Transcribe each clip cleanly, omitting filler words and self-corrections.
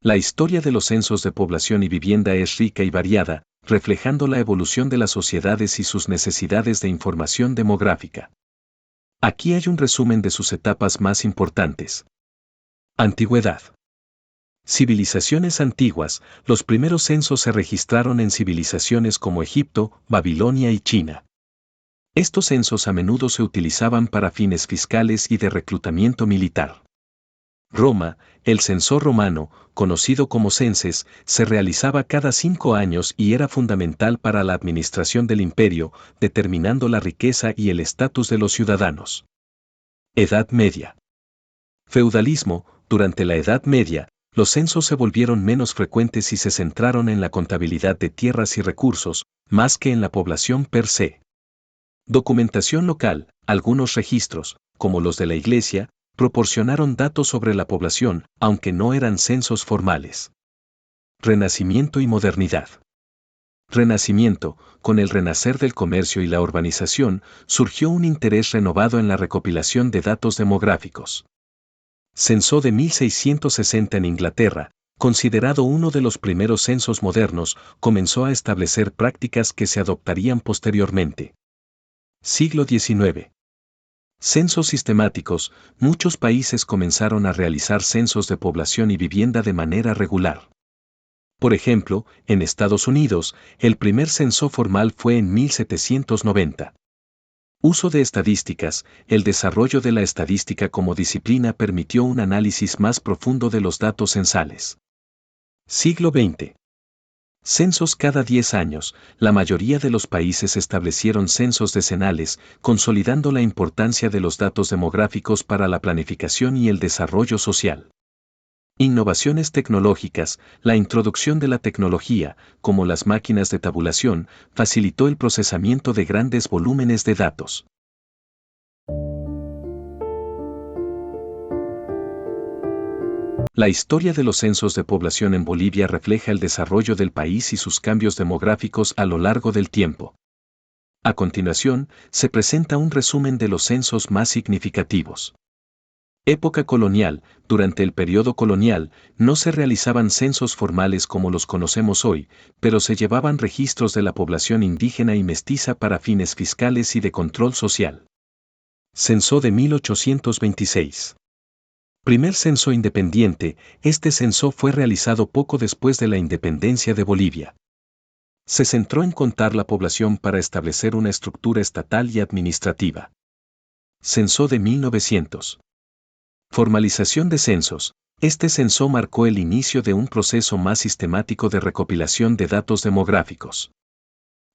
La historia de los censos de población y vivienda es rica y variada, reflejando la evolución de las sociedades y sus necesidades de información demográfica. Aquí hay un resumen de sus etapas más importantes. Antigüedad. Civilizaciones antiguas. Los primeros censos se registraron en civilizaciones como Egipto, Babilonia y China. Estos censos a menudo se utilizaban para fines fiscales y de reclutamiento militar. Roma, el censor romano, conocido como censes, se realizaba cada 5 años y era fundamental para la administración del imperio, determinando la riqueza y el estatus de los ciudadanos. Edad Media. Feudalismo. Durante la Edad Media, los censos se volvieron menos frecuentes y se centraron en la contabilidad de tierras y recursos, más que en la población per se. Documentación local. Algunos registros, como los de la Iglesia, proporcionaron datos sobre la población, aunque no eran censos formales. Renacimiento y modernidad. Renacimiento. Con el renacer del comercio y la urbanización, surgió un interés renovado en la recopilación de datos demográficos. Censo de 1660 en Inglaterra, considerado uno de los primeros censos modernos, comenzó a establecer prácticas que se adoptarían posteriormente. Siglo XIX. Censos sistemáticos. Muchos países comenzaron a realizar censos de población y vivienda de manera regular. Por ejemplo, en Estados Unidos, el primer censo formal fue en 1790. Uso de estadísticas. El desarrollo de la estadística como disciplina permitió un análisis más profundo de los datos censales. Siglo XX. Censos cada 10 años. La mayoría de los países establecieron censos decenales, consolidando la importancia de los datos demográficos para la planificación y el desarrollo social. Innovaciones tecnológicas. La introducción de la tecnología, como las máquinas de tabulación, facilitó el procesamiento de grandes volúmenes de datos. La historia de los censos de población en Bolivia refleja el desarrollo del país y sus cambios demográficos a lo largo del tiempo. A continuación, se presenta un resumen de los censos más significativos. Época colonial. Durante el periodo colonial, no se realizaban censos formales como los conocemos hoy, pero se llevaban registros de la población indígena y mestiza para fines fiscales y de control social. Censo de 1826. Primer censo independiente. Este censo fue realizado poco después de la independencia de Bolivia. Se centró en contar la población para establecer una estructura estatal y administrativa. Censo de 1900. Formalización de censos. Este censo marcó el inicio de un proceso más sistemático de recopilación de datos demográficos.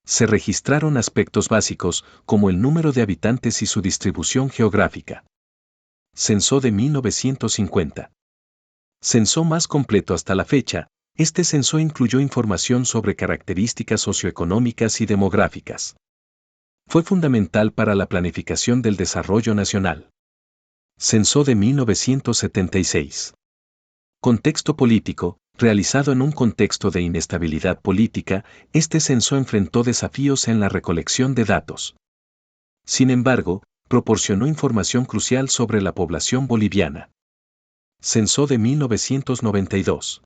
Se registraron aspectos básicos, como el número de habitantes y su distribución geográfica. Censo de 1950. Censo más completo hasta la fecha. Este censo incluyó información sobre características socioeconómicas y demográficas. Fue fundamental para la planificación del desarrollo nacional. Censo de 1976. Contexto político. Realizado en un contexto de inestabilidad política, este censo enfrentó desafíos en la recolección de datos. Sin embargo, proporcionó información crucial sobre la población boliviana. Censo de 1992.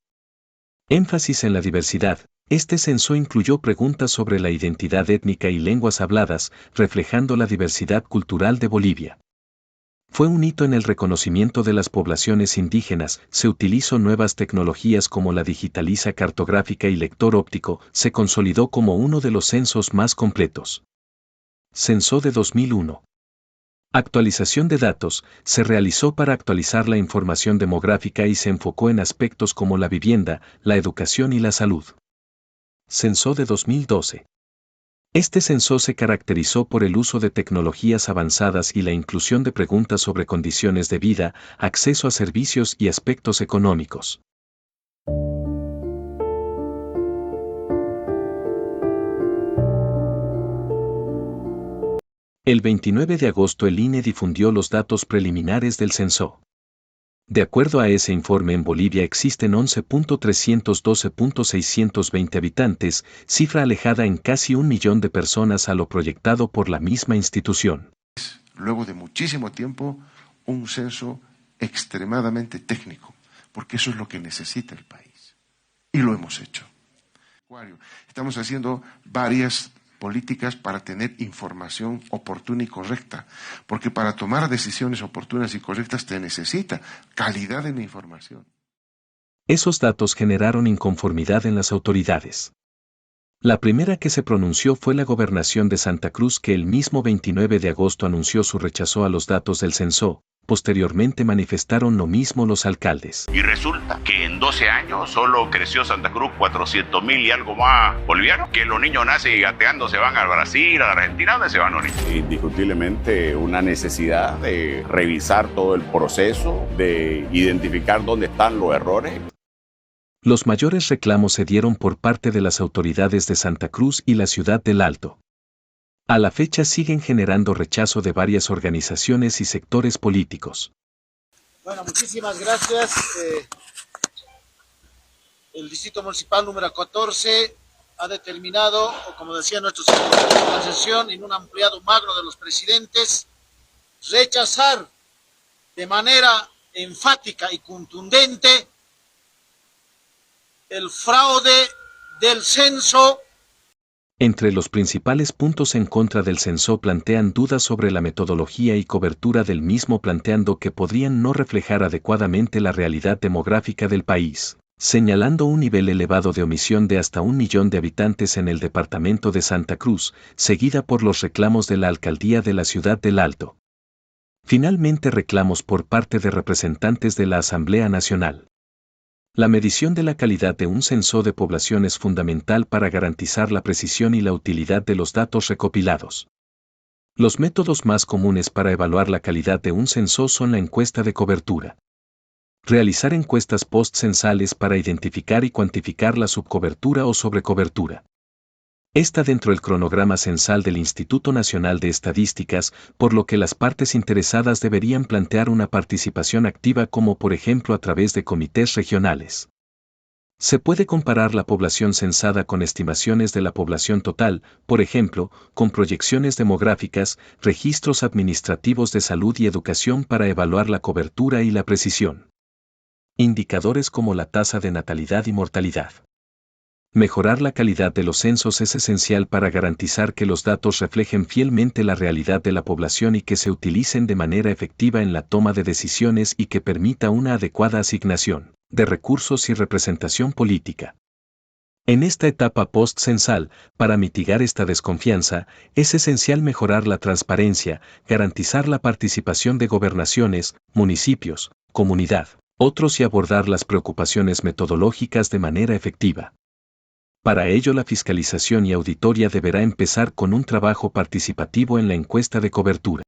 Énfasis en la diversidad. Este censo incluyó preguntas sobre la identidad étnica y lenguas habladas, reflejando la diversidad cultural de Bolivia. Fue un hito en el reconocimiento de las poblaciones indígenas. Se utilizó nuevas tecnologías como la digitaliza cartográfica y lector óptico. Se consolidó como uno de los censos más completos. Censo de 2001. Actualización de datos. Se realizó para actualizar la información demográfica y se enfocó en aspectos como la vivienda, la educación y la salud. Censo de 2012. Este censo se caracterizó por el uso de tecnologías avanzadas y la inclusión de preguntas sobre condiciones de vida, acceso a servicios y aspectos económicos. El 29 de agosto el INE difundió los datos preliminares del censo. De acuerdo a ese informe, en Bolivia existen 11.312.620 habitantes, cifra alejada en casi 1 millón de personas a lo proyectado por la misma institución. Luego de muchísimo tiempo, un censo extremadamente técnico, porque eso es lo que necesita el país. y lo hemos hecho. Estamos haciendo varias políticas para tener información oportuna y correcta, porque para tomar decisiones oportunas y correctas te necesita calidad en la información. Esos datos generaron inconformidad en las autoridades. La primera que se pronunció fue la Gobernación de Santa Cruz, que el mismo 29 de agosto anunció su rechazo a los datos del censo. Posteriormente manifestaron lo mismo los alcaldes. Y resulta que en 12 años solo creció Santa Cruz 400,000 y algo más bolivianos, que los niños nacen y gateando se van al Brasil, a la Argentina, ¿dónde se van los niños? Indiscutiblemente una necesidad de revisar todo el proceso, de identificar dónde están los errores. Los mayores reclamos se dieron por parte de las autoridades de Santa Cruz y la ciudad del Alto. A la fecha siguen generando rechazo de varias organizaciones y sectores políticos. Bueno, muchísimas gracias. El Distrito Municipal número 14 ha determinado, o como decía nuestro secretario de la sesión, en un ampliado magno de los presidentes, rechazar de manera enfática y contundente el fraude del censo. Entre los principales puntos en contra del censo plantean dudas sobre la metodología y cobertura del mismo, planteando que podrían no reflejar adecuadamente la realidad demográfica del país, señalando un nivel elevado de omisión de hasta 1 millón de habitantes en el departamento de Santa Cruz, seguida por los reclamos de la alcaldía de la ciudad del Alto. Finalmente, reclamos por parte de representantes de la Asamblea Nacional. La medición de la calidad de un censo de población es fundamental para garantizar la precisión y la utilidad de los datos recopilados. Los métodos más comunes para evaluar la calidad de un censo son la encuesta de cobertura. Realizar encuestas post-censales para identificar y cuantificar la subcobertura o sobrecobertura. Está dentro del cronograma censal del Instituto Nacional de Estadísticas, por lo que las partes interesadas deberían plantear una participación activa, como por ejemplo a través de comités regionales. Se puede comparar la población censada con estimaciones de la población total, por ejemplo, con proyecciones demográficas, registros administrativos de salud y educación para evaluar la cobertura y la precisión. Indicadores como la tasa de natalidad y mortalidad. Mejorar la calidad de los censos es esencial para garantizar que los datos reflejen fielmente la realidad de la población y que se utilicen de manera efectiva en la toma de decisiones y que permita una adecuada asignación de recursos y representación política. En esta etapa post-censal, para mitigar esta desconfianza, es esencial mejorar la transparencia, garantizar la participación de gobernaciones, municipios, comunidad, otros y abordar las preocupaciones metodológicas de manera efectiva. Para ello, la fiscalización y auditoría deberá empezar con un trabajo participativo en la encuesta de cobertura.